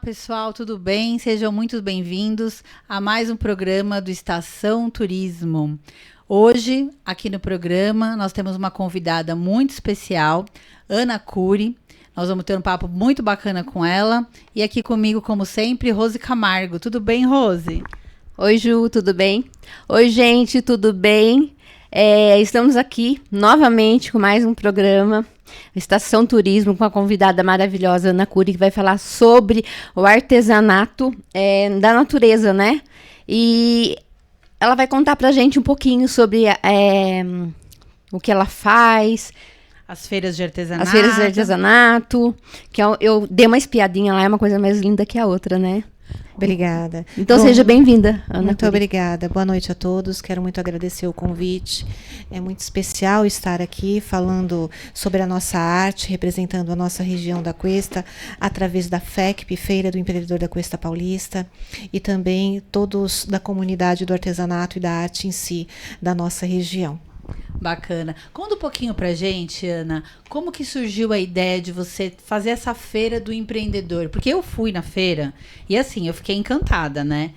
pessoal, tudo bem? Sejam muito bem-vindos a mais um programa do Estação Turismo. Hoje, aqui no programa, nós temos uma convidada muito especial, Ana Cury. Nós vamos ter um papo muito bacana com ela. E aqui comigo, como sempre, Rose Camargo. Tudo bem, Rose? Oi, Ju, tudo bem? Oi, gente, tudo bem? Estamos aqui novamente com mais um programa, Estação Turismo, com a convidada maravilhosa, Ana Cury, que vai falar sobre o artesanato da natureza, né? E ela vai contar pra gente um pouquinho sobre o que ela faz. As feiras de artesanato. As feiras de artesanato, que eu dei uma espiadinha lá, é uma coisa mais linda que a outra, né? Obrigada. Então, seja bem-vinda, Ana. Muito obrigada. Boa noite a todos. Quero muito agradecer o convite. É muito especial estar aqui falando sobre a nossa arte, representando a nossa região da Cuesta, através da FECP, Feira do Empreendedor da Cuesta Paulista, e também todos da comunidade do artesanato e da arte em si, da nossa região. Bacana. Conta um pouquinho pra gente, Ana, como que surgiu a ideia de você fazer essa feira do empreendedor? Porque eu fui na feira e assim, eu fiquei encantada, né?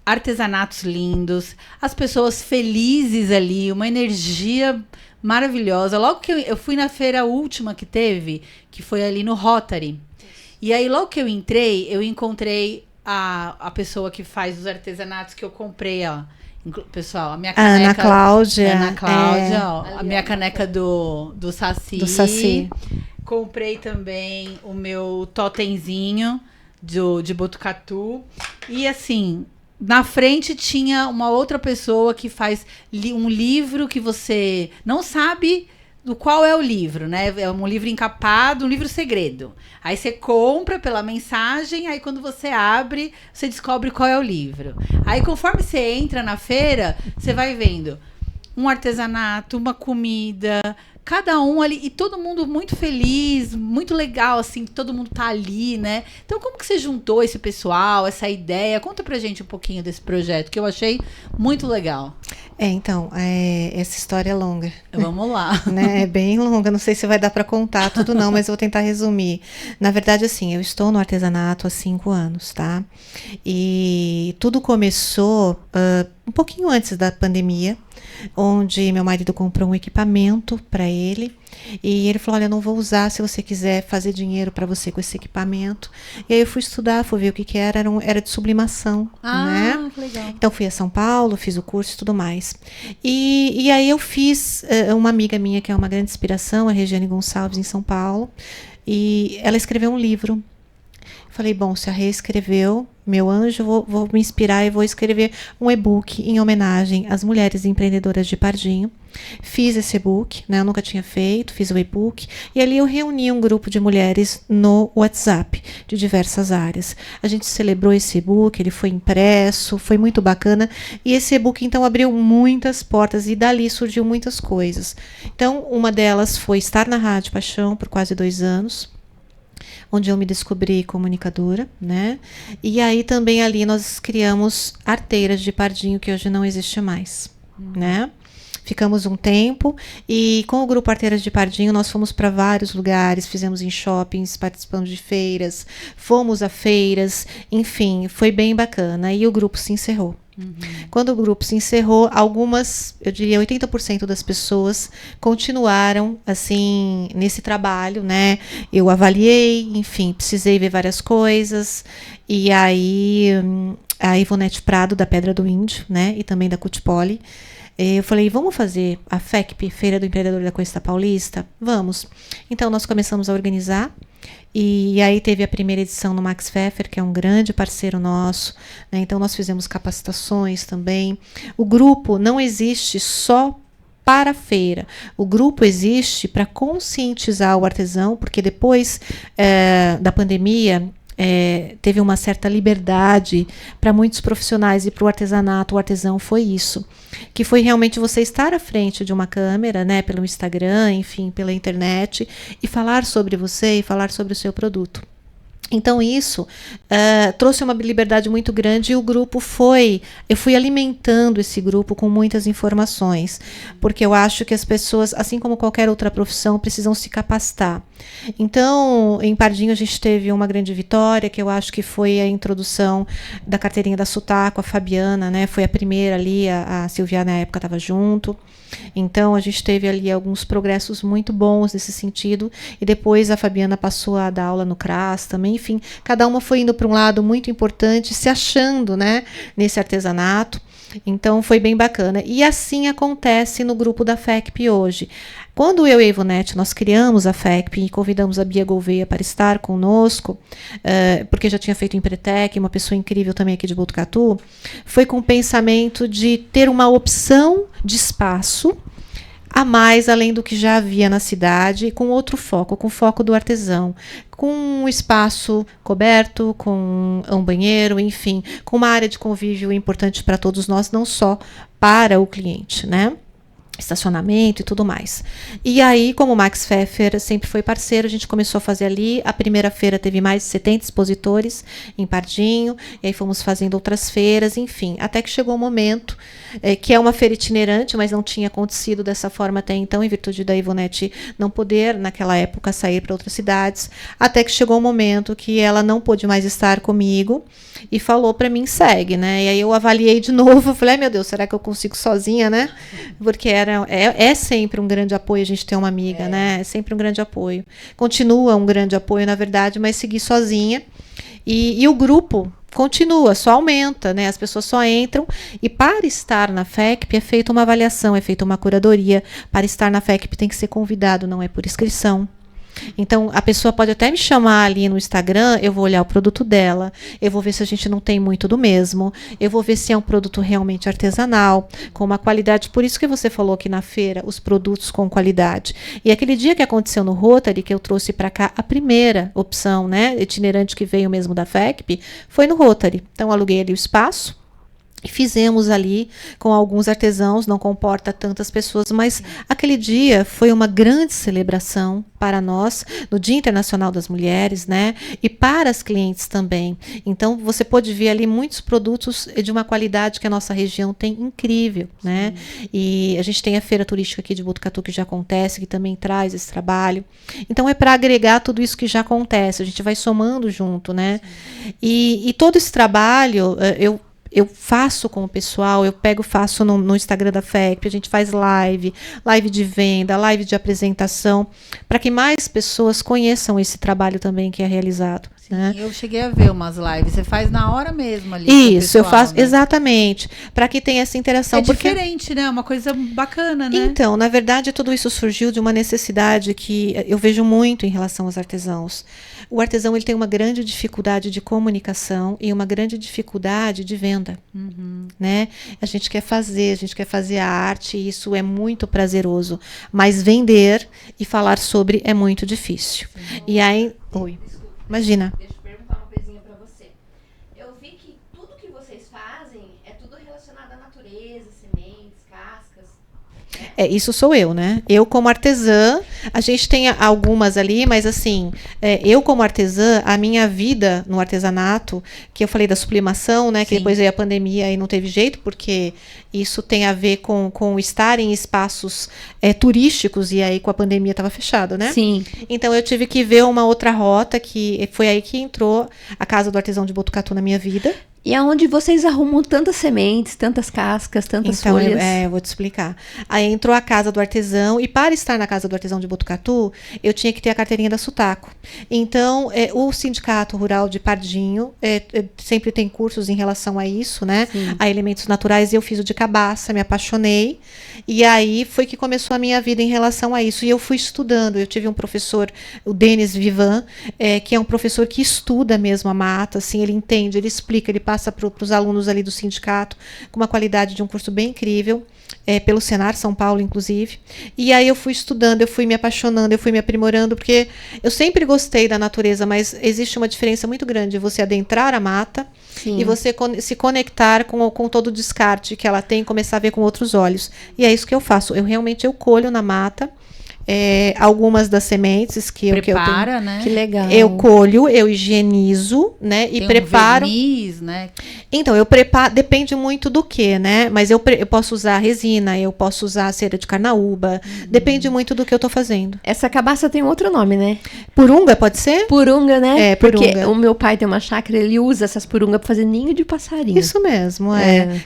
Artesanatos lindos, as pessoas felizes ali, uma energia maravilhosa. Logo que eu fui na feira última que teve, que foi ali no Rotary. E aí, logo que eu entrei, eu encontrei a pessoa que faz os artesanatos que eu comprei, ó. Pessoal, a minha caneca... Ana Cláudia. Ó, a minha caneca do Saci. Do Saci. Comprei também o meu totemzinho de Botucatu. E assim, na frente tinha uma outra pessoa que faz um livro que você não sabe do qual é o livro, né? É um livro encapado, um livro segredo. Aí você compra pela mensagem, aí quando você abre, você descobre qual é o livro. Aí conforme você entra na feira, você vai vendo um artesanato, uma comida, cada um ali, e todo mundo muito feliz, muito legal, assim, todo mundo tá ali, né? Então, como que você juntou esse pessoal, essa ideia? Conta pra gente um pouquinho desse projeto, que eu achei muito legal. Então, essa história é longa. Vamos lá. Né? É bem longa, não sei se vai dar para contar tudo não, mas eu vou tentar resumir. Na verdade, assim, eu estou no artesanato há 5 anos, tá? E tudo começou um pouquinho antes da pandemia, onde meu marido comprou um equipamento para ele. E ele falou, olha, eu não vou usar se você quiser fazer dinheiro para você com esse equipamento. E aí eu fui estudar, fui ver o que era, era de sublimação, né? Que legal. Então fui a São Paulo, fiz o curso e tudo mais. E aí eu fiz, uma amiga minha que é uma grande inspiração, a Regiane Gonçalves, em São Paulo, e ela escreveu um livro. Falei, bom, se a Rê escreveu, meu anjo, vou me inspirar e vou escrever um e-book em homenagem às mulheres empreendedoras de Pardinho. Fiz esse e-book, né? Eu nunca tinha feito, fiz o e-book. E ali eu reuni um grupo de mulheres no WhatsApp, de diversas áreas. A gente celebrou esse e-book, ele foi impresso, foi muito bacana. E esse e-book, então, abriu muitas portas e dali surgiu muitas coisas. Então, uma delas foi estar na Rádio Paixão por quase 2 anos. Onde eu me descobri comunicadora, né? E aí também ali nós criamos Arteiras de Pardinho, que hoje não existe mais, né? Ficamos um tempo e com o grupo Arteiras de Pardinho nós fomos para vários lugares, fizemos em shoppings, participamos de feiras, fomos a feiras, enfim, foi bem bacana. E o grupo se encerrou. Quando o grupo se encerrou, algumas, eu diria 80% das pessoas continuaram assim nesse trabalho, né? Eu avaliei, enfim, precisei ver várias coisas. E aí a Ivonete Prado, da Pedra do Índio, né? E também da Cutipoli, eu falei, vamos fazer a FECP, Feira do Empreendedor da Cuesta Paulista? Vamos. Então nós começamos a organizar. E aí teve a primeira edição no Max Pfeffer, que é um grande parceiro nosso, né? Então nós fizemos capacitações também. O grupo não existe só para a feira. O grupo existe para conscientizar o artesão, porque depois da pandemia teve uma certa liberdade para muitos profissionais, e para o artesanato, o artesão foi isso, que foi realmente você estar à frente de uma câmera, né, pelo Instagram, enfim, pela internet, e falar sobre você e falar sobre o seu produto. Então isso trouxe uma liberdade muito grande e eu fui alimentando esse grupo com muitas informações, porque eu acho que as pessoas, assim como qualquer outra profissão, precisam se capacitar. Então, em Pardinho a gente teve uma grande vitória, que eu acho que foi a introdução da carteirinha da Sutaco, a Fabiana, né, foi a primeira ali, a Silvia na época estava junto. Então a gente teve ali alguns progressos muito bons nesse sentido, e depois a Fabiana passou a dar aula no CRAS também, enfim, cada uma foi indo para um lado muito importante, se achando, né, nesse artesanato. Então foi bem bacana. E assim acontece no grupo da FECP hoje. Quando eu e a Ivonete, nós criamos a FECP e convidamos a Bia Gouveia para estar conosco, porque já tinha feito Empretec, uma pessoa incrível também aqui de Botucatu, foi com o pensamento de ter uma opção de espaço a mais, além do que já havia na cidade, com outro foco, com o foco do artesão, com um espaço coberto, com um banheiro, enfim, com uma área de convívio importante para todos nós, não só para o cliente, né? Estacionamento e tudo mais. E aí, como o Max Pfeffer sempre foi parceiro, a gente começou a fazer ali. A primeira feira teve mais de 70 expositores em Pardinho, e aí fomos fazendo outras feiras, enfim, até que chegou um momento que é uma feira itinerante, mas não tinha acontecido dessa forma até então, em virtude da Ivonete não poder, naquela época, sair para outras cidades, até que chegou um momento que ela não pôde mais estar comigo e falou para mim, segue, né? E aí eu avaliei de novo, falei, ai, meu Deus, será que eu consigo sozinha, né? Porque é sempre um grande apoio a gente ter uma amiga, né? É sempre um grande apoio. Continua um grande apoio, na verdade, mas seguir sozinha. E o grupo continua, só aumenta, né? As pessoas só entram. E para estar na FECP é feita uma avaliação, é feita uma curadoria. Para estar na FECP tem que ser convidado, não é por inscrição. Então, a pessoa pode até me chamar ali no Instagram, eu vou olhar o produto dela, eu vou ver se a gente não tem muito do mesmo, eu vou ver se é um produto realmente artesanal, com uma qualidade. Por isso que você falou aqui na feira, os produtos com qualidade. E aquele dia que aconteceu no Rotary, que eu trouxe para cá a primeira opção, né, itinerante que veio mesmo da FECP, foi no Rotary. Então, aluguei ali o espaço, e fizemos ali com alguns artesãos, não comporta tantas pessoas, mas aquele dia foi uma grande celebração para nós, no Dia Internacional das Mulheres, né? E para as clientes também. Então, você pôde ver ali muitos produtos de uma qualidade que a nossa região tem incrível, né? E a gente tem a feira turística aqui de Botucatu que já acontece, que também traz esse trabalho. Então, é para agregar tudo isso que já acontece, a gente vai somando junto, né? E todo esse trabalho, eu faço com o pessoal, faço no Instagram da FECP, a gente faz live de venda, live de apresentação, para que mais pessoas conheçam esse trabalho também que é realizado. Sim, né? Eu cheguei a ver umas lives, você faz na hora mesmo ali. Isso, pessoal, eu faço, né? Exatamente, para que tenha essa interação. É diferente, né? Uma coisa bacana, né? Então, na verdade, tudo isso surgiu de uma necessidade que eu vejo muito em relação aos artesãos. O artesão ele tem uma grande dificuldade de comunicação e uma grande dificuldade de venda. Né? A gente quer fazer a arte, e isso é muito prazeroso. Mas vender e falar sobre é muito difícil. Sim. E aí... Oi. Imagina. Deixa eu perguntar uma coisinha para você. Eu vi que tudo que vocês fazem é tudo relacionado à natureza, sementes, cascas. Isso sou eu, né? Eu como artesã, a gente tem algumas ali, mas assim, eu como artesã, a minha vida no artesanato, que eu falei da sublimação, né? Que Sim. depois veio a pandemia e não teve jeito, porque isso tem a ver com estar em espaços turísticos, e aí com a pandemia estava fechado, né? Sim. Então eu tive que ver uma outra rota, que foi aí que entrou a Casa do Artesão de Botucatu na minha vida. E aonde vocês arrumam tantas sementes, tantas cascas, tantas folhas? Então, eu vou te explicar. Aí entrou a Casa do Artesão, e para estar na Casa do Artesão de Botucatu, eu tinha que ter a carteirinha da Sutaco. Então, o Sindicato Rural de Pardinho sempre tem cursos em relação a isso, né? Sim. A elementos naturais, e eu fiz o de cabaça, me apaixonei, e aí foi que começou a minha vida em relação a isso. E eu fui estudando, eu tive um professor, o Denis Vivan, que é um professor que estuda mesmo a mata, assim, ele entende, ele explica, ele passa para os alunos ali do sindicato, com uma qualidade de um curso bem incrível, pelo Senar São Paulo, inclusive. E aí eu fui estudando, eu fui me apaixonando, eu fui me aprimorando, porque eu sempre gostei da natureza, mas existe uma diferença muito grande de você adentrar a mata. Sim. E você se conectar com todo o descarte que ela tem, começar a ver com outros olhos. E é isso que eu faço. Eu colho na mata, algumas das sementes que eu tenho. Prepara, né? Que legal. Eu colho, eu higienizo, né? E Tem preparo. Um verniz, né? Então, eu preparo, depende muito do que, né? Mas eu posso usar resina, eu posso usar cera de carnaúba, depende muito do que eu tô fazendo. Essa cabaça tem um outro nome, né? Purunga, pode ser? Purunga, né? Purunga. Porque o meu pai tem uma chácara, ele usa essas purungas pra fazer ninho de passarinho. Isso mesmo,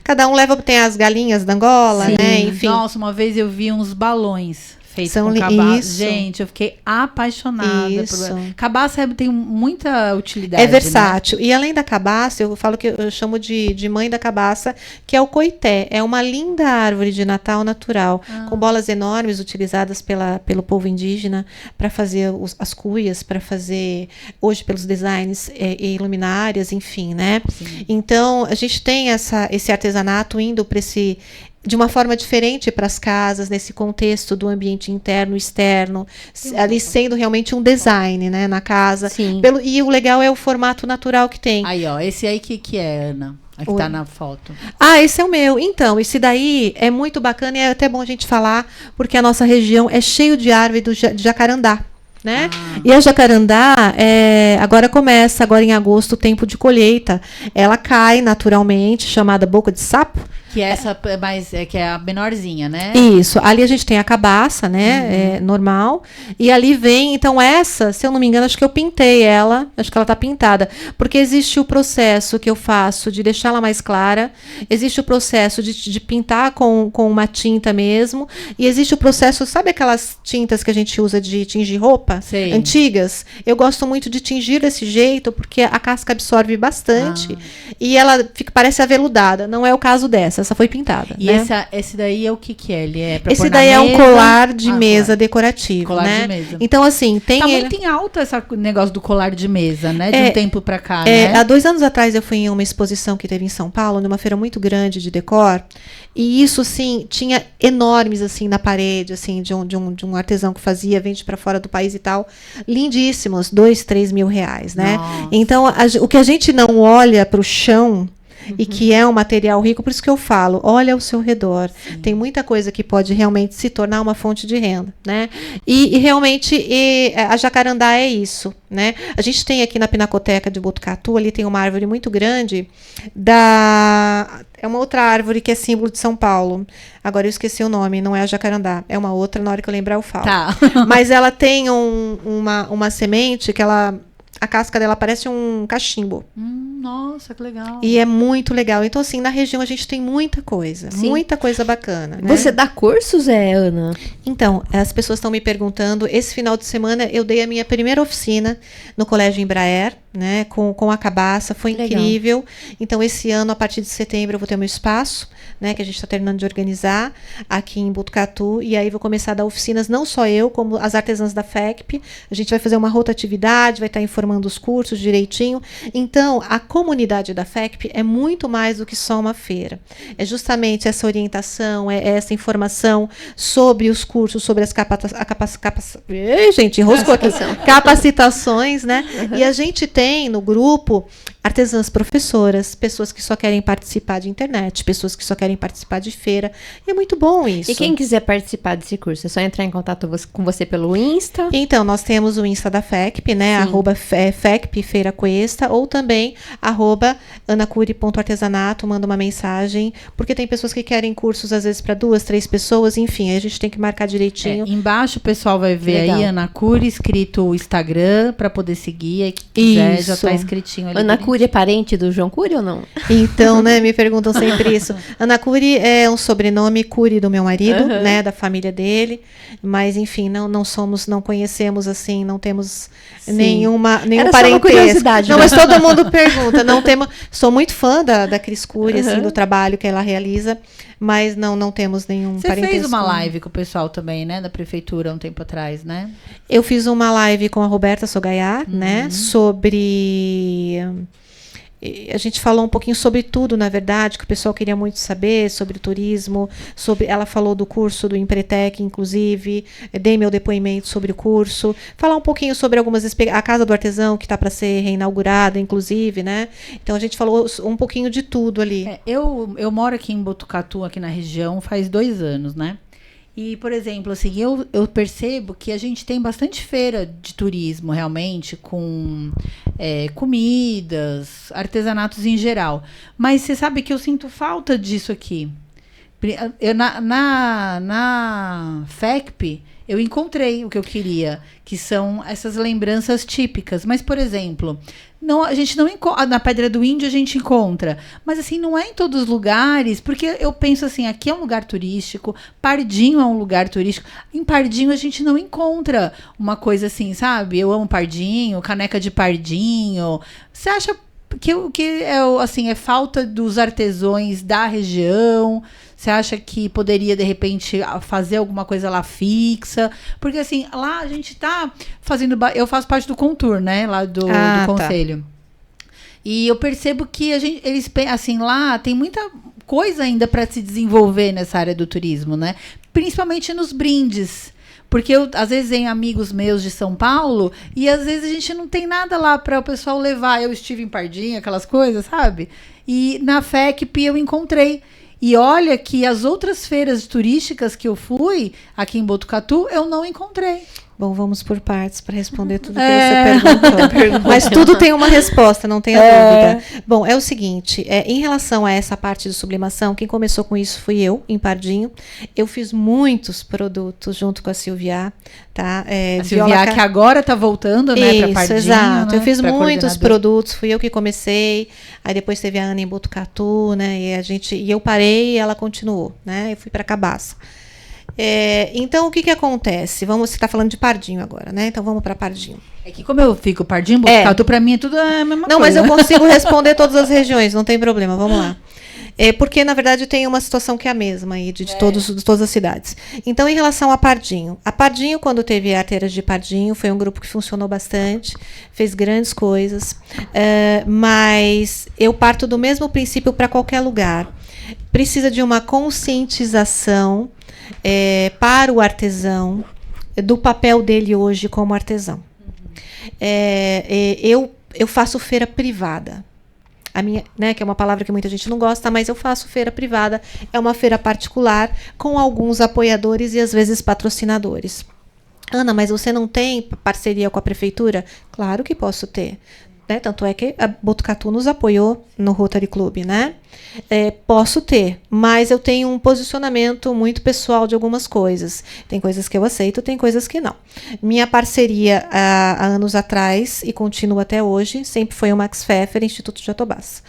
Cada um tem as galinhas da Angola, Sim. né? Enfim. Nossa, uma vez eu vi uns balões feitos São com cabaça. isso. Gente, eu fiquei apaixonada. Isso. Cabaça tem muita utilidade. É versátil. Né? E além da cabaça, eu falo que eu chamo de mãe da cabaça, que é o coité. É uma linda árvore de Natal natural, com bolas enormes utilizadas pelo povo indígena para fazer as cuias, para fazer, hoje pelos designs e luminárias, enfim, né? Sim. Então, a gente tem esse artesanato indo para de uma forma diferente para as casas, nesse contexto do ambiente interno e externo, ali sendo realmente um design, né, na casa. Sim. E o legal é o formato natural que tem. Aí, ó, esse aí que é, Ana? Aqui tá na foto. Esse é o meu. Então, esse daí é muito bacana e é até bom a gente falar, porque a nossa região é cheio de árvore de jacarandá. Né? E a jacarandá, agora em agosto, o tempo de colheita. Ela cai naturalmente, chamada boca de sapo. Que é essa, que é a menorzinha, né? Isso. Ali a gente tem a cabaça, né? Normal. E ali vem, então essa, se eu não me engano, acho que eu pintei ela. Acho que ela tá pintada. Porque existe o processo que eu faço de deixá-la mais clara. Existe o processo de pintar com uma tinta mesmo. E existe o processo, sabe aquelas tintas que a gente usa de tingir roupa? Sei. Antigas? Eu gosto muito de tingir desse jeito, porque a casca absorve bastante. E ela parece aveludada. Não é o caso dessa. Essa foi pintada. E né? esse daí é o que é? Ele é pra Esse pôr daí na é um mesa? colar de mesa decorativo, Colar né? de mesa. Então, assim, tem Tá ele... muito em alta esse negócio do colar de mesa, né? De um tempo pra cá, né? Há 2 anos atrás eu fui em uma exposição que teve em São Paulo, numa feira muito grande de decor, e isso, assim, tinha enormes, assim, na parede, assim, de um artesão que vende para fora do país e tal, lindíssimos, 2, 3 mil reais, né? Nossa. Então, o que a gente não olha para o chão, e que é um material rico, por isso que eu falo, olha ao seu redor. Sim. Tem muita coisa que pode realmente se tornar uma fonte de renda, né? E realmente a jacarandá é isso, né? A gente tem aqui na Pinacoteca de Botucatu, ali tem uma árvore muito grande, é uma outra árvore que é símbolo de São Paulo. Agora eu esqueci o nome, não é a jacarandá, é uma outra, na hora que eu lembrar eu falo. Tá. Mas ela tem uma semente que a casca dela parece um cachimbo. Nossa, que legal. E é muito legal. Então, assim, na região a gente tem muita coisa. Sim. Muita coisa bacana. Né? Você dá cursos, Ana? Então, as pessoas estão me perguntando. Esse final de semana eu dei a minha primeira oficina no Colégio Embraer, né? Com a cabaça. Foi incrível. Então, esse ano, a partir de setembro, eu vou ter meu espaço, né? Que a gente está terminando de organizar aqui em Botucatu. E aí vou começar a dar oficinas, não só eu, como as artesãs da FECP. A gente vai fazer uma rotatividade, vai estar informando os cursos direitinho. Então, a comunidade da FECP é muito mais do que só uma feira. É justamente essa orientação, é essa informação sobre os cursos, sobre as capacitações, né? Uhum. E a gente tem no grupo artesãs professoras, pessoas que só querem participar de internet, pessoas que só querem participar de feira. E é muito bom isso. E quem quiser participar desse curso, é só entrar em contato com você pelo Insta? Então, nós temos o Insta da FECP, né? @FECP Feira Cuesta, ou também @anacuri.artesanato, manda uma mensagem, porque tem pessoas que querem cursos, às vezes, para 2, 3 pessoas, enfim, aí a gente tem que marcar direitinho. Embaixo o pessoal vai ver aí, Anacuri, escrito o Instagram, para poder seguir, aí que quiser, já tá escritinho ali. Anacuri é parente do João Cury ou não? Então, né, me perguntam sempre isso. Anacuri é um sobrenome, Cury do meu marido, né, da família dele, mas, enfim, não conhecemos, assim, não temos nenhum parentesco. Não, mas todo mundo pergunta, sou muito fã da Cris Cury, assim, do trabalho que ela realiza, mas não temos nenhum parentesco. Você fez uma live com o pessoal também, né, da prefeitura um tempo atrás, né? Eu fiz uma live com a Roberta Sogaiá, né, sobre... A gente falou um pouquinho sobre tudo, na verdade, que o pessoal queria muito saber, sobre o turismo, ela falou do curso do Empretec, inclusive, dei meu depoimento sobre o curso, falar um pouquinho sobre a Casa do Artesão, que está para ser reinaugurada, inclusive, né? Então, a gente falou um pouquinho de tudo ali. Eu moro aqui em Botucatu, aqui na região, faz 2 anos, né? E, por exemplo, assim, eu percebo que a gente tem bastante feira de turismo, realmente, com comidas, artesanatos em geral. Mas você sabe que eu sinto falta disso aqui. Na FECP, eu encontrei o que eu queria, que são essas lembranças típicas. Mas, por exemplo, a gente não encontra. Na Pedra do Índio a gente encontra. Mas, assim, não é em todos os lugares, porque eu penso assim, aqui é um lugar turístico, Pardinho é um lugar turístico. Em Pardinho a gente não encontra uma coisa assim, sabe? Eu amo Pardinho, caneca de Pardinho. Você acha que é falta dos artesãos da região? Você acha que poderia, de repente, fazer alguma coisa lá fixa? Porque, assim, lá a gente tá fazendo... Eu faço parte do Contour, né? Lá do conselho. Tá. E eu percebo que eles, assim, lá tem muita coisa ainda para se desenvolver nessa área do turismo, né? Principalmente nos brindes. Porque eu, às vezes, tenho amigos meus de São Paulo e, às vezes, a gente não tem nada lá para o pessoal levar. Eu estive em Pardinho, aquelas coisas, sabe? E na FECP eu encontrei. E olha que as outras feiras turísticas que eu fui, aqui em Botucatu, eu não encontrei. Bom, vamos por partes para responder tudo que você perguntou. Mas tudo tem uma resposta, não tenha dúvida. Bom, é o seguinte, em relação a essa parte de sublimação, quem começou com isso fui eu, em Pardinho. Eu fiz muitos produtos junto com a Silvia, tá? A Silvia que agora está voltando, né, para Pardinho. Exato. Né? Eu fiz muitos produtos, fui eu que comecei. Aí depois teve a Ana em Botucatu, né? E eu parei e ela continuou, né? Eu fui para Cabaça. Então, o que acontece? Você está falando de Pardinho agora, né? Então, vamos para Pardinho. É que como eu fico Pardinho, Botucatu, para mim é tudo a mesma coisa. Não, mas eu consigo responder todas as regiões, não tem problema, vamos lá. Porque, na verdade, tem uma situação que é a mesma aí, de todas as cidades. Então, em relação a Pardinho. A Pardinho, quando teve a Arteiras de Pardinho, foi um grupo que funcionou bastante, fez grandes coisas, mas eu parto do mesmo princípio para qualquer lugar. Precisa de uma conscientização para o artesão, do papel dele hoje como artesão. Eu faço feira privada. A minha, né, que é uma palavra que muita gente não gosta, mas eu faço feira privada. É uma feira particular com alguns apoiadores e às vezes patrocinadores. Ana, mas você não tem parceria com a prefeitura? Claro que posso ter. Né? Tanto é que a Botucatu nos apoiou no Rotary Club, né? Posso ter, mas eu tenho um posicionamento muito pessoal de algumas coisas. Tem coisas que eu aceito, tem coisas que não. Minha parceria há anos atrás, e continua até hoje, sempre foi o Max Pfeffer, Instituto Jatobás.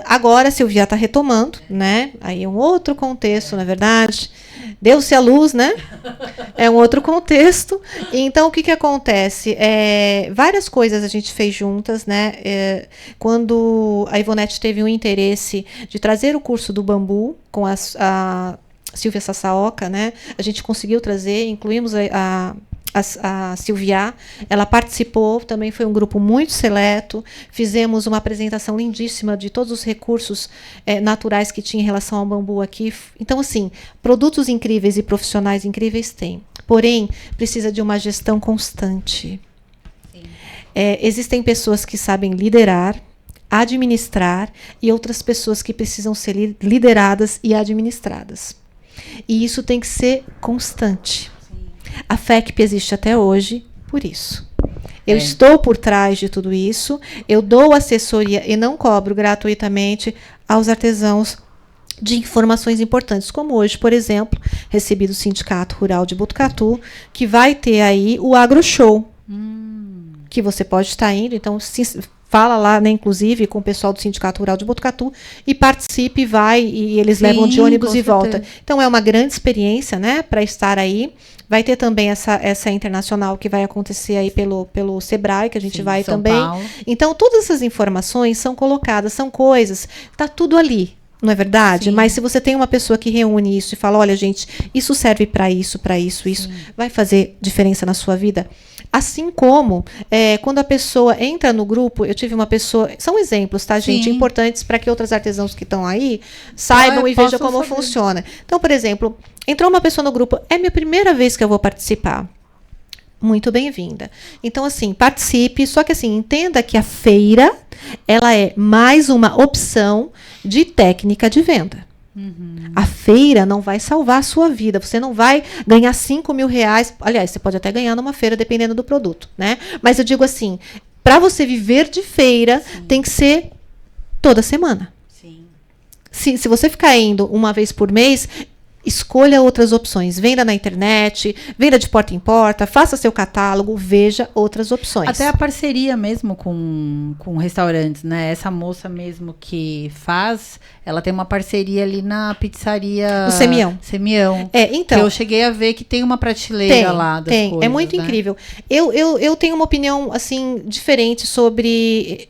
Agora a Silvia está retomando, né? Aí é um outro contexto, na verdade. Deu-se a luz, né? É um outro contexto. Então, o que acontece? Várias coisas a gente fez juntas, né? Quando a Ivonete teve um interesse de trazer o curso do bambu com a Silvia Sassaoka, né? A gente conseguiu trazer, incluímos a Silvia, ela participou, também foi um grupo muito seleto, fizemos uma apresentação lindíssima de todos os recursos naturais que tinha em relação ao bambu aqui. Então, assim, produtos incríveis e profissionais incríveis tem, porém, precisa de uma gestão constante. Existem pessoas que sabem liderar, administrar, e outras pessoas que precisam ser lideradas e administradas. E isso tem que ser constante. A FECP existe até hoje por isso. Eu estou por trás de tudo isso, eu dou assessoria e não cobro gratuitamente aos artesãos de informações importantes, como hoje, por exemplo, recebi do Sindicato Rural de Botucatu, que vai ter aí o AgroShow, que você pode estar indo, então fala lá, né, inclusive, com o pessoal do Sindicato Rural de Botucatu e participe, vai, e eles levam de ônibus e volta. Então, é uma grande experiência, né, para estar aí. Vai ter também essa internacional que vai acontecer aí pelo Sebrae, que a gente vai também. Paulo. Então, todas essas informações são colocadas, são coisas, está tudo ali. Não é verdade? Sim. Mas se você tem uma pessoa que reúne isso e fala, olha, gente, isso serve para isso, isso, vai fazer diferença na sua vida. Assim como, quando a pessoa entra no grupo, eu tive uma pessoa... São exemplos, tá, gente? Sim. Importantes para que outros artesãos que estão aí saibam e vejam como funciona. Então, por exemplo, entrou uma pessoa no grupo, é minha primeira vez que eu vou participar. Muito bem-vinda. Então, assim, participe, só que assim, entenda que a feira, ela é mais uma opção de técnica de venda. A feira não vai salvar a sua vida. Você não vai ganhar 5 mil reais. Aliás, você pode até ganhar numa feira, dependendo do produto, né? Mas eu digo assim, para você viver de feira, tem que ser toda semana. Sim. Se você ficar indo uma vez por mês, escolha outras opções. Venda na internet, venda de porta em porta, faça seu catálogo, veja outras opções. Até a parceria mesmo com restaurantes, né? Essa moça mesmo que faz, ela tem uma parceria ali na pizzaria... O Semião. Semião. Então... Que eu cheguei a ver que tem uma prateleira lá das tem. coisas, É muito né? incrível. Eu tenho uma opinião, assim, diferente sobre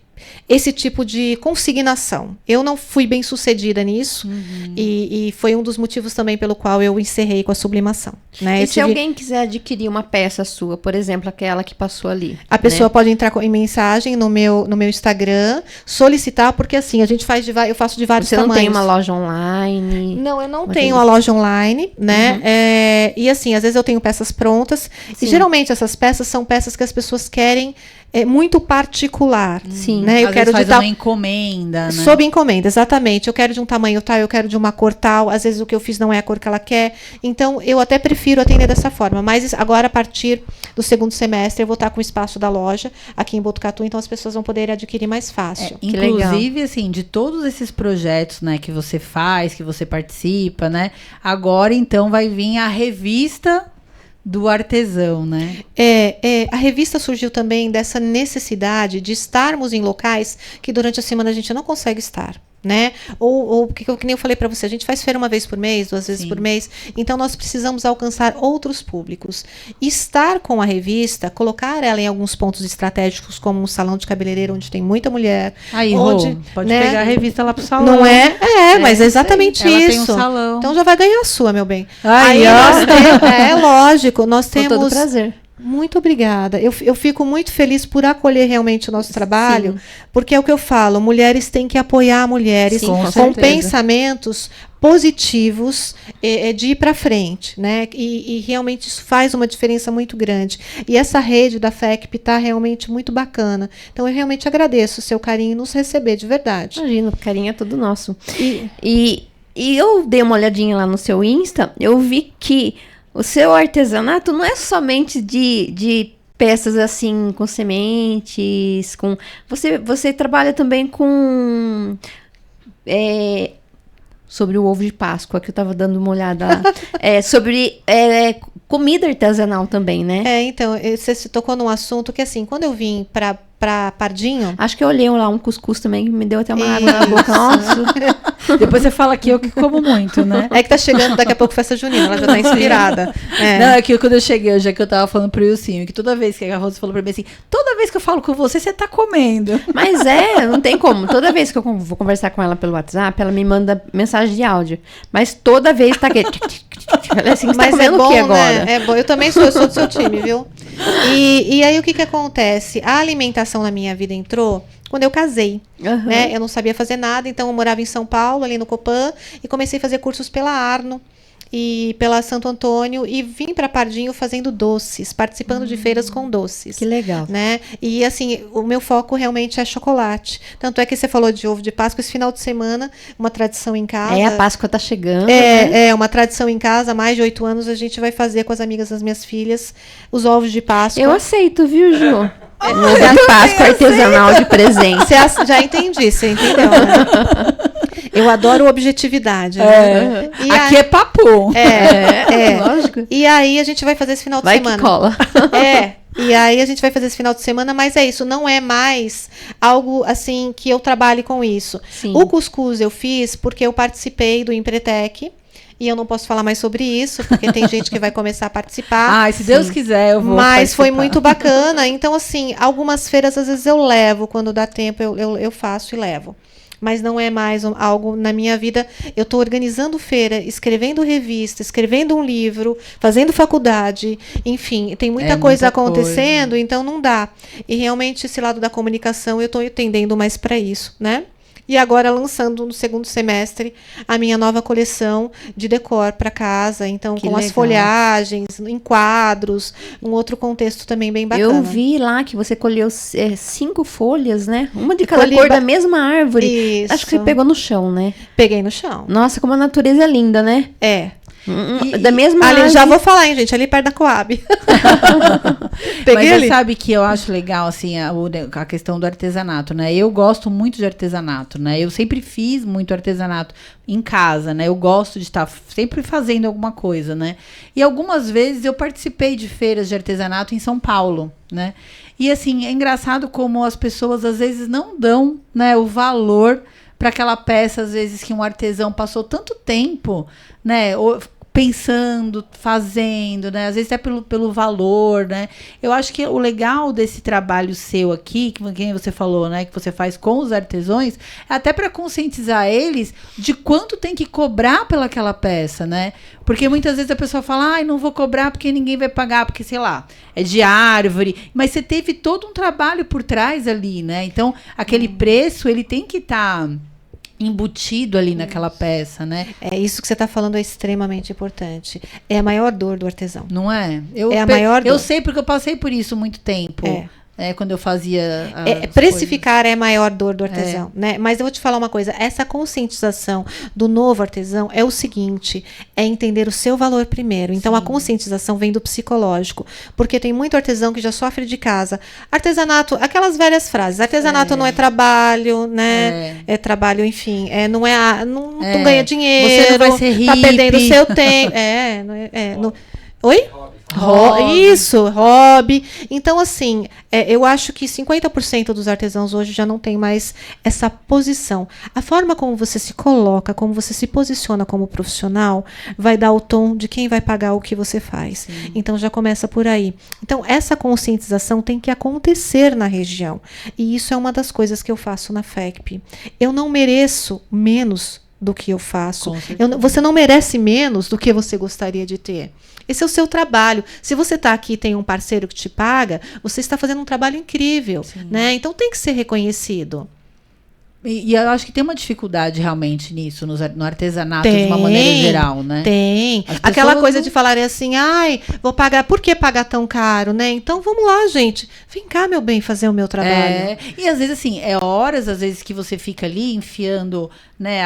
esse tipo de consignação. Eu não fui bem sucedida nisso e foi um dos motivos também pelo qual eu encerrei com a sublimação. Né? E se alguém quiser adquirir uma peça sua, por exemplo, aquela que passou ali? A pessoa pode entrar em mensagem no meu Instagram, solicitar, porque assim, eu faço de vários tamanhos. Você não tem uma loja online? Não, eu não tenho uma loja online, né? E assim, às vezes eu tenho peças prontas. Sim. E geralmente essas peças são peças que as pessoas querem muito particular. Sim. Né? Eu Às quero vezes de faz uma encomenda, né? Sob encomenda, exatamente. Eu quero de um tamanho tal, eu quero de uma cor tal. Às vezes o que eu fiz não é a cor que ela quer. Então, eu até prefiro atender dessa forma. Mas agora, a partir do segundo semestre, eu vou estar com o espaço da loja aqui em Botucatu. Então, as pessoas vão poder adquirir mais fácil. Inclusive, assim, de todos esses projetos, né, que você faz, que você participa, né? Agora, então, vai vir a revista do artesão, né? A revista surgiu também dessa necessidade de estarmos em locais que durante a semana a gente não consegue estar, né? Ou que nem eu falei para você, a gente faz feira uma vez por mês, 2 vezes por mês, então nós precisamos alcançar outros públicos. Estar com a revista, colocar ela em alguns pontos estratégicos, como um salão de cabeleireiro onde tem muita mulher. Aí, onde, Rô, pode né? pegar a revista lá pro salão. Não é? Mas é exatamente ela isso. tem um salão. Então já vai ganhar a sua, meu bem. Aí, ó. nós temos, lógico, nós temos... Com todo prazer. Muito obrigada. Eu fico muito feliz por acolher realmente o nosso trabalho, porque é o que eu falo, mulheres têm que apoiar mulheres com pensamentos positivos de ir para frente, né? E realmente isso faz uma diferença muito grande. E essa rede da FECP está realmente muito bacana. Então eu realmente agradeço o seu carinho em nos receber, de verdade. Imagina, o carinho é todo nosso. E eu dei uma olhadinha lá no seu Insta, eu vi que o seu artesanato não é somente de peças assim, com sementes, com... Você trabalha também com... sobre o ovo de Páscoa, que eu estava dando uma olhada lá. Sobre comida artesanal também, né? Então, você se tocou num assunto que, assim, quando eu vim para Pardinho... Acho que eu olhei lá um cuscuz também, que me deu até uma água na boca. Nossa! Depois você fala que eu que como muito, né? É que tá chegando daqui a pouco festa junina, ela já tá inspirada. Não, é que quando eu cheguei, já que eu tava falando pro Ilcinho, que toda vez que a Rosa falou pra mim assim, toda vez que eu falo com você, você tá comendo. Mas não tem como. Toda vez que eu vou conversar com ela pelo WhatsApp, ela me manda mensagem de áudio. Mas toda vez tá aquele... Ela é assim, você tá comendo o que agora? Né? É bom, eu também sou do seu time, viu? E aí o que acontece? A alimentação na minha vida entrou quando eu casei, né? Eu não sabia fazer nada, então eu morava em São Paulo, ali no Copan, e comecei a fazer cursos pela Arno e pela Santo Antônio, e vim para Pardinho fazendo doces, participando de feiras com doces. Que legal. Né? E assim, o meu foco realmente é chocolate. Tanto é que você falou de ovo de Páscoa, esse final de semana, uma tradição em casa. A Páscoa tá chegando, né? Uma tradição em casa, há mais de 8 anos, a gente vai fazer com as amigas das minhas filhas os ovos de Páscoa. Eu aceito, viu, Ju? Ovo de Páscoa artesanal de presente. Já entendi, você entendeu, né? Eu adoro objetividade. Né? Aqui é papo. Lógico. E aí a gente vai fazer esse final de semana. Que cola. E aí a gente vai fazer esse final de semana, mas é isso, não é mais algo assim que eu trabalhe com isso. Sim. O cuscuz eu fiz porque eu participei do Empretec. E eu não posso falar mais sobre isso, porque tem gente que vai começar a participar. Se Deus quiser, eu vou Mas participar. foi muito bacana. Então, assim, algumas feiras, às vezes, eu levo. Quando dá tempo, eu faço e levo. Mas não é mais algo na minha vida. Eu estou organizando feira, escrevendo revista, escrevendo um livro, fazendo faculdade. Enfim, tem muita coisa acontecendo, então não dá. E realmente, esse lado da comunicação, eu estou tendendo mais para isso, né? E agora lançando no segundo semestre a minha nova coleção de decor para casa. Então, Que com as legal. folhagens, em quadros, um outro contexto também bem bacana. Eu vi lá que você colheu 5 folhas, né? Uma de cada Colhi cor da mesma árvore. Isso. Acho que você pegou no chão, né? Peguei no chão. Nossa, como a natureza é linda, né? É. Da mesma Ali, árvore. já vou falar, hein, gente? Ali perto da Coab. Mas Peguei você ali. sabe que eu acho legal, assim, a questão do artesanato, né? Eu gosto muito de artesanato, né? Eu sempre fiz muito artesanato em casa, né? Eu gosto de estar sempre fazendo alguma coisa, né? E algumas vezes eu participei de feiras de artesanato em São Paulo, né? E, assim, é engraçado como as pessoas, às vezes, não dão, né, o valor para aquela peça, às vezes, que um artesão passou tanto tempo, né? Pensando, fazendo, né? Às vezes é pelo valor, né? Eu acho que o legal desse trabalho seu aqui, que quem você falou, né? Que você faz com os artesãos, é até para conscientizar eles de quanto tem que cobrar pelaquela peça, né? Porque muitas vezes a pessoa fala, ai, não vou cobrar porque ninguém vai pagar, porque, sei lá, é de árvore. Mas você teve todo um trabalho por trás ali, né? Então, aquele preço, ele tem que estar embutido ali naquela peça, né? É isso que você está falando é extremamente importante. É a maior dor do artesão. Não é? É a maior Eu dor. sei porque eu passei por isso muito tempo. É. Quando eu fazia Precificar é a maior dor do artesão, né? Mas eu vou te falar uma coisa, essa conscientização do novo artesão é o seguinte, é entender o seu valor primeiro. Então, a conscientização vem do psicológico, porque tem muito artesão que já sofre de casa. Artesanato, aquelas velhas frases, artesanato não é trabalho, né? É trabalho, enfim, não ganha dinheiro, você não vai ser tá hippie. perdendo o seu tempo. Oi? Hobby. Então, assim, eu acho que 50% dos artesãos hoje já não tem mais essa posição. A forma como você se coloca, como você se posiciona como profissional, vai dar o tom de quem vai pagar o que você faz. Sim. Então, já começa por aí. Então, essa conscientização tem que acontecer na região. E isso é uma das coisas que eu faço na FECP. Eu não mereço menos do que eu faço. Você não merece menos do que você gostaria de ter. Esse é o seu trabalho. Se você está aqui e tem um parceiro que te paga, você está fazendo um trabalho incrível, né? Então tem que ser reconhecido. E eu acho que tem uma dificuldade realmente nisso, no artesanato de uma maneira geral, né? Tem. Aquela coisa de falar assim, ai, vou pagar, por que pagar tão caro, né? Então vamos lá, gente. Vem cá, meu bem, fazer o meu trabalho. E às vezes, assim, horas, às vezes, que você fica ali enfiando, né,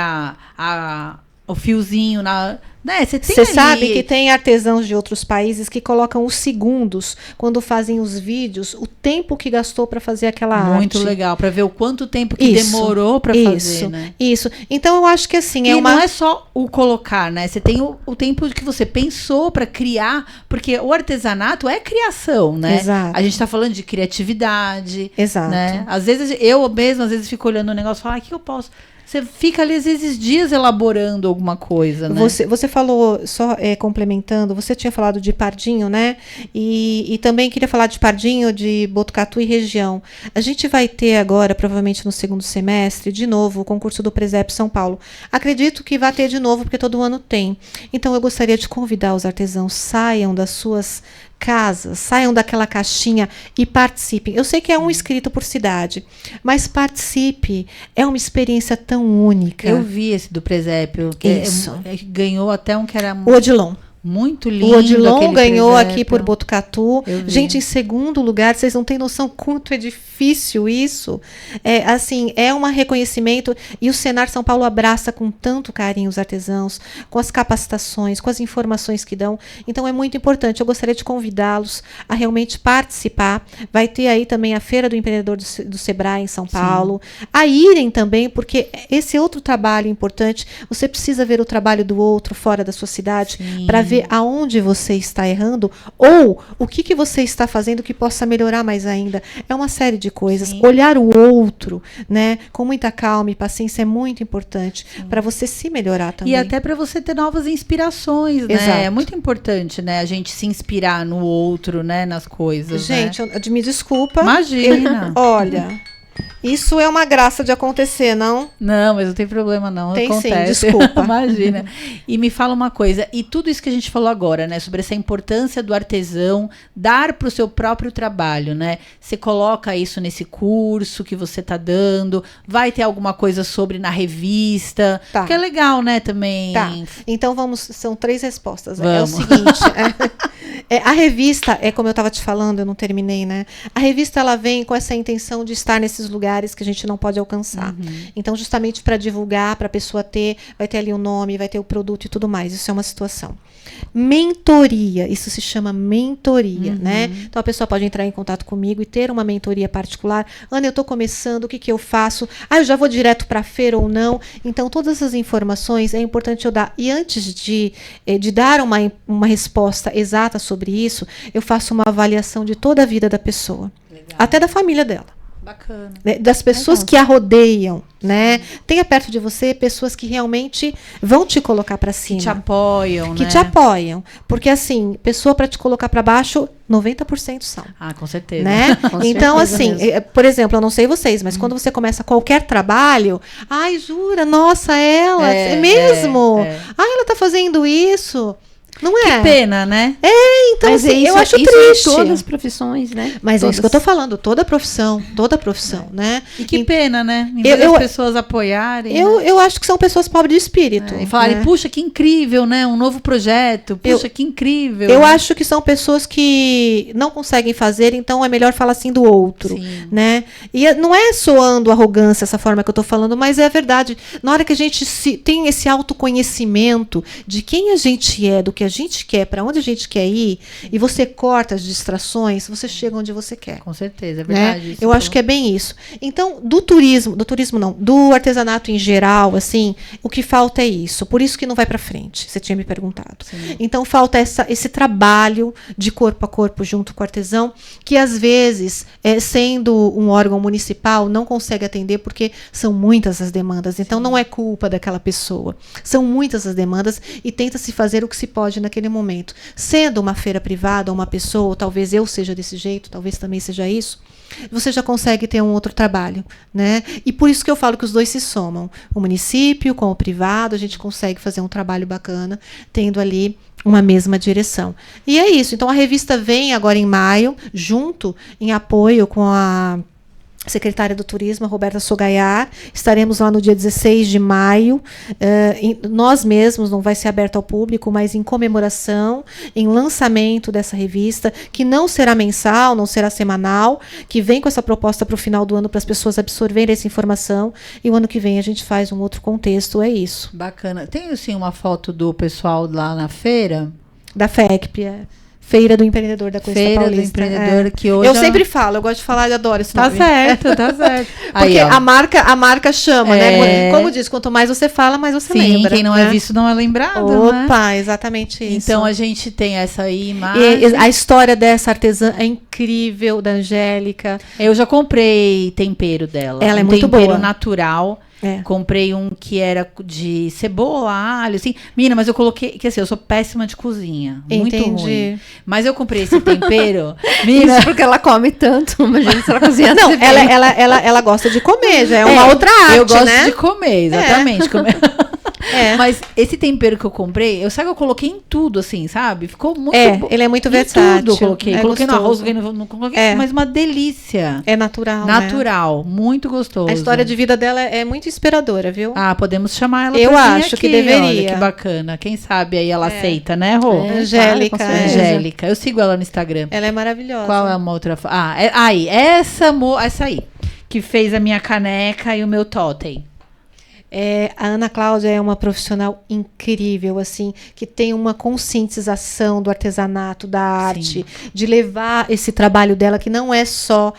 o fiozinho na... Né, você sabe que tem artesãos de outros países que colocam os segundos quando fazem os vídeos, o tempo que gastou para fazer aquela arte. Muito legal, para ver o quanto tempo que demorou para fazer, né? Isso. Então eu acho que assim não é só o colocar, né? Você tem o tempo que você pensou para criar, porque o artesanato é criação, né? Exato. A gente tá falando de criatividade, exato, né? Às vezes eu mesma fico olhando o negócio e falo, o que eu posso? Você fica ali, às vezes, dias elaborando alguma coisa, né? Você falou, só complementando, você tinha falado de Pardinho, né? E também queria falar de Pardinho, de Botucatu e região. A gente vai ter agora, provavelmente no segundo semestre, de novo, o concurso do Presépio São Paulo. Acredito que vai ter de novo, porque todo ano tem. Então, eu gostaria de convidar os artesãos, saiam das suas casas, saiam daquela caixinha e participem. Eu sei que é um inscrito por cidade, mas participe. É uma experiência tão única. Eu vi esse do Presépio. Isso. Ganhou até um que era... O Odilon. Muito lindo. O Odilon ganhou presépio aqui por Botucatu. Gente, em segundo lugar, vocês não têm noção quanto é difícil isso. É um reconhecimento. E o Senar São Paulo abraça com tanto carinho os artesãos, com as capacitações, com as informações que dão. Então é muito importante. Eu gostaria de convidá-los a realmente participar. Vai ter aí também a Feira do Empreendedor do Sebrae em São Paulo. A irem também, porque esse é outro trabalho importante. Você precisa ver o trabalho do outro fora da sua cidade para ver aonde você está errando ou o que você está fazendo que possa melhorar mais ainda. É uma série de coisas. Sim. Olhar o outro, né, com muita calma e paciência é muito importante para você se melhorar também. E até para você ter novas inspirações, né? Exato. É muito importante, né, a gente se inspirar no outro, né, nas coisas. Gente, né? Me desculpa. Imagina. Olha, Isso é uma graça de acontecer, não? Não, mas não tem problema não, Tem acontece. sim, desculpa. Imagina. E me fala uma coisa, e tudo isso que a gente falou agora, né, sobre essa importância do artesão dar para o seu próprio trabalho, né? Você coloca isso nesse curso que você tá dando, vai ter alguma coisa sobre na revista, Tá. que é legal, né, também. Tá. Então são 3 respostas. É o Vamos. seguinte, a revista, como eu estava te falando, eu não terminei, né? A revista, ela vem com essa intenção de estar nesses lugares que a gente não pode alcançar. Então, justamente para divulgar, para a pessoa vai ter ali o nome, vai ter o produto e tudo mais. Isso é uma situação. Mentoria, isso se chama mentoria, né? Então a pessoa pode entrar em contato comigo e ter uma mentoria particular. Ana, eu estou começando, o que eu faço? Eu já vou direto para a feira ou não? Então todas essas informações é importante eu dar. E antes de dar uma resposta exata sobre isso, eu faço uma avaliação de toda a vida da pessoa, até da família dela. Bacana. Das pessoas que a rodeiam, né? Tenha perto de você pessoas que realmente vão te colocar para cima. Que te apoiam, Que né? te apoiam. Porque, assim, pessoa para te colocar para baixo, 90% são. Ah, com certeza. Né? Com Então, certeza assim, mesmo. por exemplo, eu não sei vocês, mas quando você começa qualquer trabalho, ai, jura, nossa, ela, é mesmo? Ela tá fazendo isso. Não é? Que pena, né? Então, Mas assim, eu acho isso triste. em todas as profissões, né? Mas é Todas. isso que eu tô falando, toda profissão, né? E que pena, né? Em Eu- vez das eu- pessoas apoiarem. né? Eu acho que são pessoas pobres de espírito. E falarem, né? puxa, que incrível, né? Um novo projeto. Puxa, que incrível. Eu acho que são pessoas que não conseguem fazer, então é melhor falar assim do outro, Sim. né? E não é soando arrogância essa forma que eu tô falando, mas é a verdade. Na hora que a gente tem esse autoconhecimento de quem a gente é, do que a gente quer, para onde a gente quer ir, e você corta as distrações, você chega onde você quer. Com certeza, é Né? verdade. Eu acho que é bem isso. Então, do turismo não, do artesanato em geral, assim, o que falta é isso. Por isso que não vai para frente. Você tinha me perguntado. Sim. Então, falta esse trabalho de corpo a corpo junto com o artesão, que às vezes, sendo um órgão municipal, não consegue atender porque são muitas as demandas. Então, não é culpa daquela pessoa. São muitas as demandas e tenta-se fazer o que se pode naquele momento. Sendo uma feira privada, uma pessoa, ou talvez eu seja desse jeito, talvez também seja isso, você já consegue ter um outro trabalho, né? E por isso que eu falo que os dois se somam. O município com o privado, a gente consegue fazer um trabalho bacana, tendo ali uma mesma direção. E é isso. Então a revista vem agora em maio, junto, em apoio com a secretária do Turismo, a Roberta Sogaiar. Estaremos lá no dia 16 de maio. Nós mesmos, não vai ser aberto ao público, mas em comemoração, em lançamento dessa revista, que não será mensal, não será semanal, que vem com essa proposta para o final do ano para as pessoas absorverem essa informação. E o ano que vem a gente faz um outro contexto, é isso. Bacana. Tem, assim, uma foto do pessoal lá na feira? Da FECP, Feira do Empreendedor da Costa Feira Paulista. do Empreendedor, que hoje... Eu sempre falo, eu gosto de falar, eu adoro esse Tá nome. certo, tá certo. Porque Aí, ó. a marca chama, né? É. Como diz, quanto mais você fala, mais você Sim, lembra. quem não né? é visto não é lembrado, né? Opa, exatamente isso. Então a gente tem essa aí, imagem. E a história dessa artesã é incrível, da Angélica. Eu já comprei tempero dela. Ela é um muito tempero boa. natural. É. Comprei um que era de cebola, alho, assim. Menina, mas eu coloquei, que assim, eu sou péssima de cozinha. Muito Entendi. ruim. Mas eu comprei esse tempero. Menina, Isso porque ela come tanto. Imagina se ela cozinha Não, assim bem. ela gosta de comer, já é uma outra arte, eu gosto né? de comer, exatamente. Comer. É. Mas esse tempero que eu comprei, eu coloquei em tudo, assim, sabe? Ficou muito bom. Ele é muito Em versátil. tudo eu coloquei. É Coloquei no arroz, gostoso. coloquei no, coloquei, É. mas uma delícia. É natural, né? Natural, muito gostoso. A história de vida dela é muito inspiradora, viu? Ah, podemos chamar ela Eu pra vir acho aqui, que deveria. Olha, que bacana. Quem sabe aí ela aceita, né, Rô? É, Angélica, claro, com certeza. Angélica. Eu sigo ela no Instagram. Ela é maravilhosa. Qual é uma outra? Aí, essa aí. Que fez a minha caneca e o meu totem. A Ana Cláudia é uma profissional incrível, assim, que tem uma conscientização do artesanato, da arte, de levar esse trabalho dela, que não é só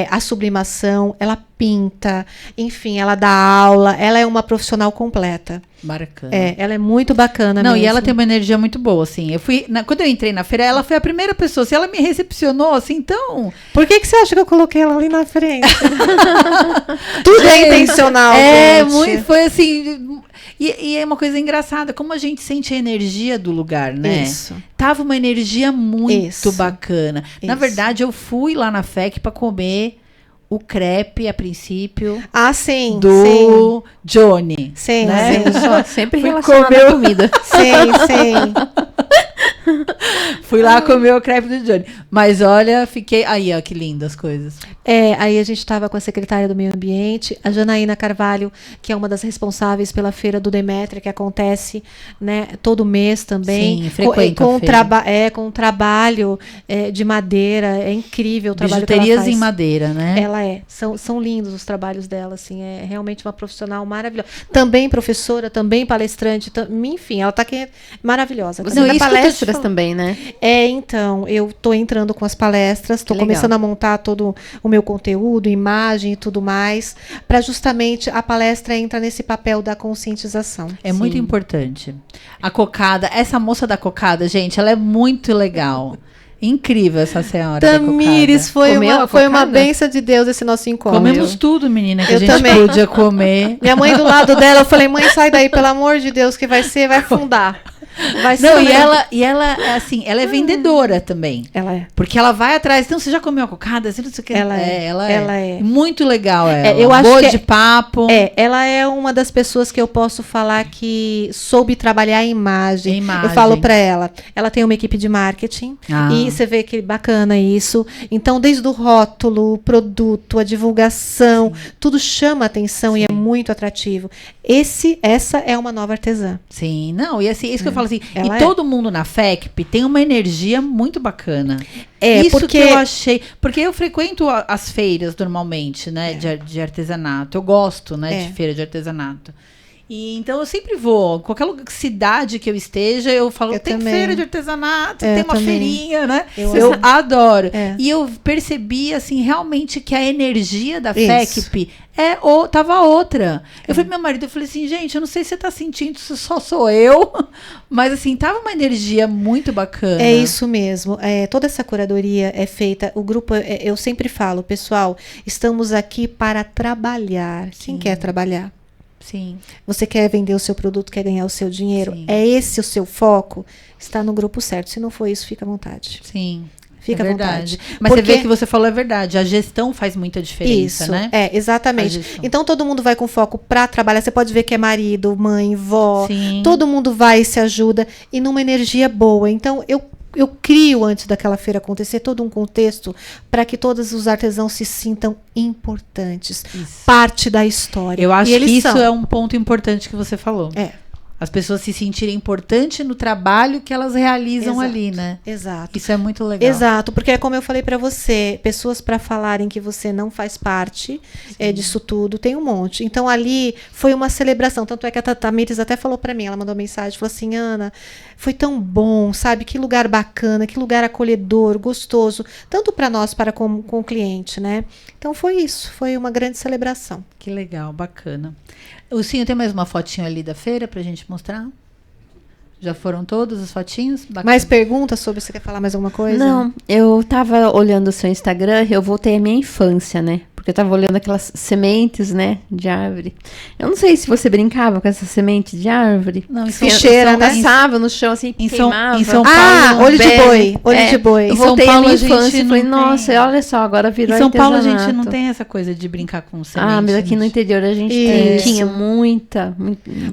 a sublimação, ela pinta, enfim, ela dá aula, ela é uma profissional completa. Bacana. Ela é muito bacana Não, mesmo. e ela tem uma energia muito boa, assim. Quando eu entrei na feira, ela foi a primeira pessoa. Se ela me recepcionou, assim, então. Por que você acha que eu coloquei ela ali na frente? Tudo é intencional, gente. Foi assim. E é uma coisa engraçada, como a gente sente a energia do lugar, né? Isso. Tava uma energia muito Isso. bacana. Na Isso. verdade, eu fui lá na FEC para comer o crepe, a princípio, Ah, sim. do Johnny. Sim, né? sim. Só sempre Fui relacionada comer à o- comida. Sim, sim. Fui lá comer o crepe do Johnny. Mas olha, fiquei... Aí, ó, que lindas as coisas. Aí a gente estava com a secretária do Meio Ambiente, a Janaína Carvalho, que é uma das responsáveis pela feira do Demétria, que acontece, né, todo mês também. Sim, frequento com a feira. com trabalho de madeira, é incrível o trabalho que ela Bijuterias faz. em madeira, né? Ela são lindos os trabalhos dela, assim, é realmente uma profissional maravilhosa. Também professora, também palestrante, enfim, ela tá aqui maravilhosa. Você Não, dá isso que eu tô te palestras falando. também, né? Então, eu tô entrando com as palestras, tô Que legal. começando a montar todo o meu conteúdo, imagem e tudo mais, para justamente a palestra entra nesse papel da conscientização. É muito importante. A cocada, essa moça da cocada, gente, ela é muito legal. Incrível essa senhora Tamires, da foi Comeu uma, a foi uma cocada? bênção de Deus esse nosso encontro. cocada. Comemos tudo, menina, que Eu a gente também. podia comer. Minha mãe do lado dela, eu falei, mãe, sai daí, pelo amor de Deus, que vai afundar. Vai ser Não, uma- e ela é assim, ela é vendedora também. Ela é. Porque ela vai atrás. Então, você já comeu a cocada? Você não sei o que. Ela é. Ela Ela é. Muito legal ela. Eu acho Boa que de papo. Ela é uma das pessoas que eu posso falar que soube trabalhar a imagem. Em imagem. Eu falo pra ela. Ela tem uma equipe de marketing Ah. e você vê que bacana isso. Então, desde o rótulo, o produto, a divulgação, tudo chama atenção e é muito atrativo. Essa é uma nova artesã. Sim, não, e assim, isso que eu falo assim, Ela e todo mundo na FECP tem uma energia muito bacana. Isso porque que eu achei, porque eu frequento as feiras normalmente, né, de artesanato. Eu gosto, né, de feira de artesanato. E então eu sempre vou, qualquer cidade que eu esteja, eu falo, Eu tem também. feira de artesanato, Eu tem uma também. feirinha, né? Eu Eu amo. adoro. É. E eu percebi assim realmente que a energia da Isso. FECP tava outra. Eu falei pro meu marido, eu falei assim, gente, eu não sei se você tá sentindo se só sou eu, mas assim, tava uma energia muito bacana. É isso mesmo. Toda essa curadoria é feita. O grupo, eu sempre falo, pessoal, estamos aqui para trabalhar. Quem quer trabalhar? Sim. Você quer vender o seu produto, quer ganhar o seu dinheiro? Sim. É esse o seu foco? Está no grupo certo. Se não for isso, fica à vontade. Sim. Fica é à verdade. vontade. Mas Porque- você vê que você falou é verdade. A gestão faz muita diferença, Isso, né? A exatamente. gestão. Então todo mundo vai com foco para trabalhar. Você pode ver que é marido, mãe, vó. Sim. Todo mundo vai e se ajuda e numa energia boa. Então eu crio, antes daquela feira acontecer, todo um contexto para que todos os artesãos se sintam importantes. Isso. Parte da história. Eu acho E eles que isso são. é um ponto importante que você falou. As pessoas se sentirem importantes no trabalho que elas realizam Exato. ali, né? Exato. Isso é muito legal. Exato, porque é como eu falei pra você, pessoas para falarem que você não faz parte disso tudo, tem um monte. Então ali foi uma celebração, tanto é que a Tamires até falou pra mim, ela mandou mensagem, falou assim, Ana, foi tão bom, sabe? Que lugar bacana, que lugar acolhedor, gostoso, tanto para nós, para com o cliente, né? Então foi isso, foi uma grande celebração. Que legal, bacana. O Cinho tem mais uma fotinho ali da feira pra gente mostrar? Já foram todas as fotinhos? Bacana. Mais perguntas sobre, você quer falar mais alguma coisa? Não, eu tava olhando o seu Instagram, eu voltei à minha infância, né? Porque eu tava olhando aquelas sementes, né, de árvore. Eu não sei se você brincava com essa semente de árvore. Não, isso Ficheira, eu né? passava no chão assim, Em São- queimava. em São Ah, Paulo, olho de bege. boi, olho de boi. Eu Em São voltei à Paulo, minha a gente infância e falei, não nossa, tem. olha só, agora virou Em São Paulo a gente artesanato. não tem essa coisa de brincar com semente. Ah, mas aqui no gente. interior a gente Isso. tinha muita.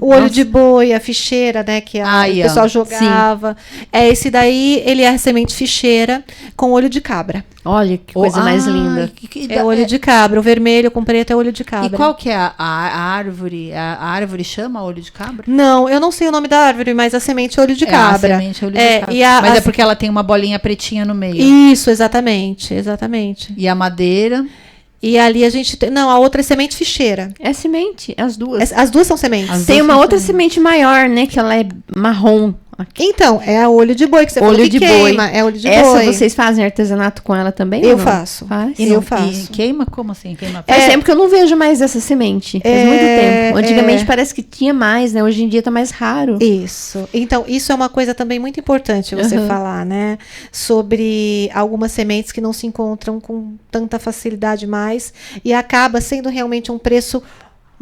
O olho de boi, a ficheira, né, que Aí, o ó. pessoal jogava. Esse daí, ele é a semente ficheira com olho de cabra. Olha que coisa mais linda. É o olho de cabra, o vermelho com preto é olho de cabra. E qual que é a árvore? A árvore chama olho de cabra? Não, eu não sei o nome da árvore, mas a semente é olho de A cabra. semente é olho de cabra. E Mas é porque ela tem uma bolinha pretinha no meio. Isso, exatamente, exatamente. E a madeira. E ali a gente tem... Não, a outra é semente ficheira. É semente, as duas. As duas são sementes. As Tem duas uma são outra sementes. semente maior, né? Que ela é marrom. Então, é a olho de boi que você Olho falou que de queima. boi. É olho de Essa boi. vocês fazem artesanato com ela também? Eu ou não? faço. Faz? E Eu não- faço. E queima? Como assim? Queima Faz É. tempo que eu não vejo mais essa semente. Faz muito tempo. Antigamente parece que tinha mais, né? Hoje em dia tá mais raro. Isso. Então, isso é uma coisa também muito importante você Uhum. falar, né? Sobre algumas sementes que não se encontram com tanta facilidade mais e acaba sendo realmente um preço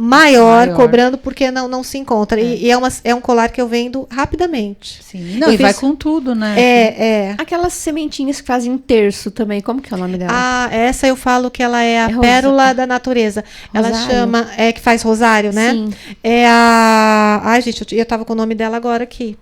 maior. Cobrando porque não se encontra. E é um colar que eu vendo rapidamente. Sim. Não, vai com tudo, né? Aquelas sementinhas que fazem terço também, como que é o nome dela? Ah, essa eu falo que ela é a pérola da natureza. Rosário. Ela chama, que faz rosário, né? Sim. É a... Ai, gente, eu tava com o nome dela agora aqui.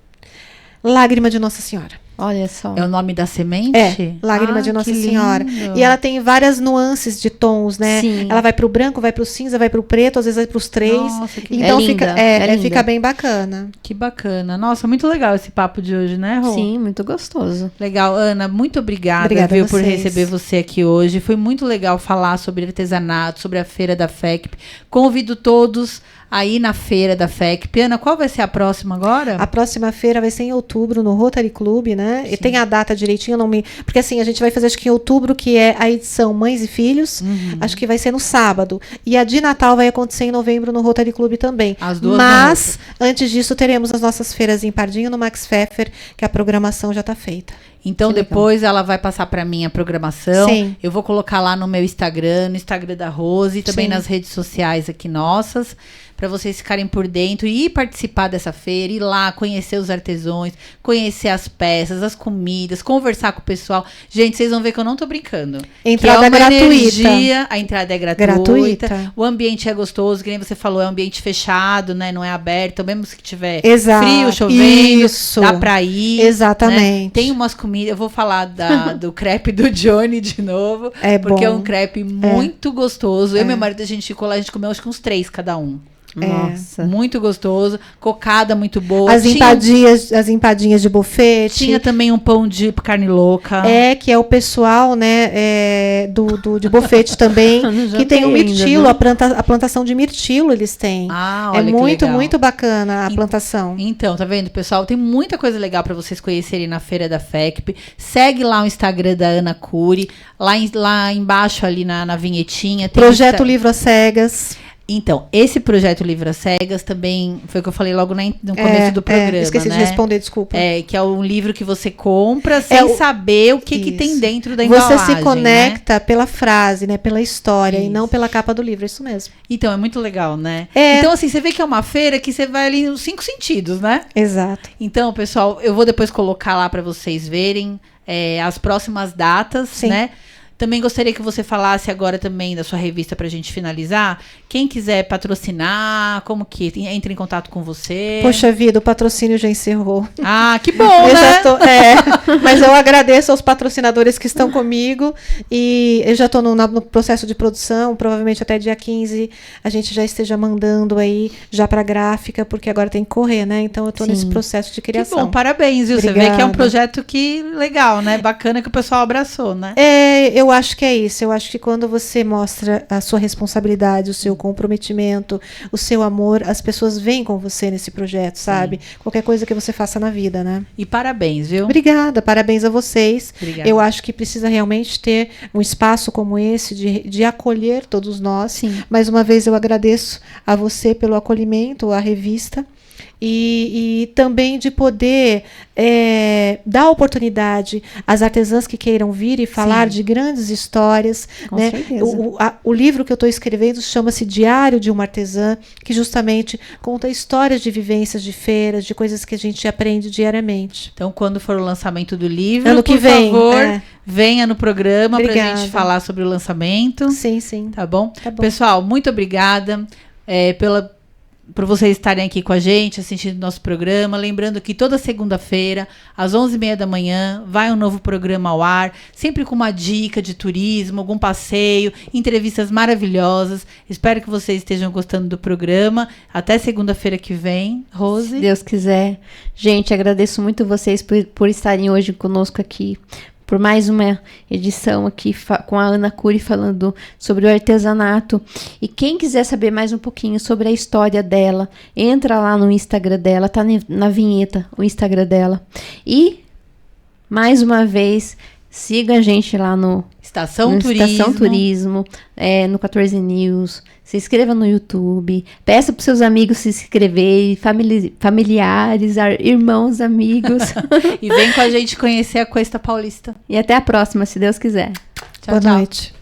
Lágrima de Nossa Senhora. Olha só. É o nome da semente? Lágrima de Nossa Senhora. E ela tem várias nuances de tons, né? Sim. Ela vai pro branco, vai pro cinza, vai pro preto, às vezes vai pros três. Nossa, que então linda. Fica bem bacana. Que bacana. Nossa, muito legal esse papo de hoje, né, Rô? Sim, muito gostoso. Legal. Ana, muito obrigada, por receber você aqui hoje. Foi muito legal falar sobre artesanato, sobre a feira da FECP. Convido todos aí na feira da FECP. Ana, qual vai ser a próxima agora? A próxima feira vai ser em outubro, no Rotary Club, né? Sim. E tem a data direitinho, porque assim, a gente vai fazer acho que em outubro, que é a edição Mães e Filhos, acho que vai ser no sábado. E a de Natal vai acontecer em novembro no Rotary Club também. As duas. Mas, antes disso, teremos as nossas feiras em Pardinho, no Max Pfeffer, que a programação já está feita. Então, depois ela vai passar para mim a programação. Sim. Eu vou colocar lá no meu Instagram, no Instagram da Rose, e também nas redes sociais aqui nossas, para vocês ficarem por dentro e participar dessa feira, ir lá, conhecer os artesãos, conhecer as peças, as comidas, conversar com o pessoal. Gente, vocês vão ver que eu não tô brincando. Entrada gratuita. Energia, a entrada é gratuita. O ambiente é gostoso, que nem você falou, é um ambiente fechado, né? Não é aberto. Mesmo se tiver frio, chovendo, dá pra ir. Exatamente. Né? Tem umas comidas. Eu vou falar do crepe do Johnny de novo. Porque é um crepe muito gostoso. Eu e meu marido, a gente ficou lá, a gente comeu acho que uns 3 cada um. Nossa. Muito gostoso. Cocada muito boa. As empadinhas de bofete. Tinha também um pão de carne louca. Que é o pessoal, né, de bofete também. Que tem o mirtilo, ainda, a plantação de mirtilo eles têm. Olha, muito bacana a plantação. Então, tá vendo, pessoal? Tem muita coisa legal para vocês conhecerem na Feira da FECP. Segue lá o Instagram da Ana Cury. Lá embaixo, ali na vinhetinha. Tem Projeto Livro às Cegas. Então, esse projeto Livro às Cegas também foi o que eu falei logo no começo do programa. Esqueci de responder, desculpa. Que é um livro que você compra sem saber o que tem dentro da embalagem. Você se conecta pela frase, né? Pela história e não pela capa do livro, é isso mesmo. Então, é muito legal, né? Então, assim, você vê que é uma feira que você vai ali nos 5 sentidos, né? Exato. Então, pessoal, eu vou depois colocar lá para vocês verem as próximas datas, né? Também gostaria que você falasse agora também da sua revista pra gente finalizar. Quem quiser patrocinar, como que entra em contato com você? Poxa vida, o patrocínio já encerrou. Que bom, né? Mas eu agradeço aos patrocinadores que estão comigo e eu já estou no processo de produção, provavelmente até dia 15 a gente já esteja mandando aí já pra gráfica, porque agora tem que correr, né? Então eu estou nesse processo de criação. Que bom, parabéns, viu? Obrigada. Você vê que é um projeto que legal, né? Bacana que o pessoal abraçou, né? Eu acho que é isso. Eu acho que quando você mostra a sua responsabilidade, o seu comprometimento, o seu amor, as pessoas vêm com você nesse projeto, sabe? Qualquer coisa que você faça na vida, né? E parabéns, viu? Obrigada, parabéns a vocês. Obrigada. Eu acho que precisa realmente ter um espaço como esse de acolher todos nós. Sim. Mais uma vez eu agradeço a você pelo acolhimento, à revista. E também de poder dar oportunidade às artesãs que queiram vir e falar de grandes histórias. Com né? certeza. O livro que eu estou escrevendo chama-se Diário de uma Artesã, que justamente conta histórias de vivências de feiras, de coisas que a gente aprende diariamente. Então, quando for o lançamento do livro, ano que vem, por favor, venha no programa pra Obrigada. gente falar sobre o lançamento. Sim. Tá bom? Tá bom. Pessoal, muito obrigada por vocês estarem aqui com a gente, assistindo nosso programa. Lembrando que toda segunda-feira, às 11h30 da manhã, vai um novo programa ao ar, sempre com uma dica de turismo, algum passeio, entrevistas maravilhosas. Espero que vocês estejam gostando do programa. Até segunda-feira que vem. Rose? Se Deus quiser. Gente, agradeço muito vocês por estarem hoje conosco aqui, por mais uma edição aqui com a Ana Cury falando sobre o artesanato. E quem quiser saber mais um pouquinho sobre a história dela, entra lá no Instagram dela, tá na vinheta o Instagram dela. E, mais uma vez, siga a gente lá no Estação Turismo, no 14 News. Se inscreva no YouTube. Peça para seus amigos se inscreverem, familiares, irmãos, amigos. E vem com a gente conhecer a Cuesta Paulista. E até a próxima, se Deus quiser. Tchau, Boa noite.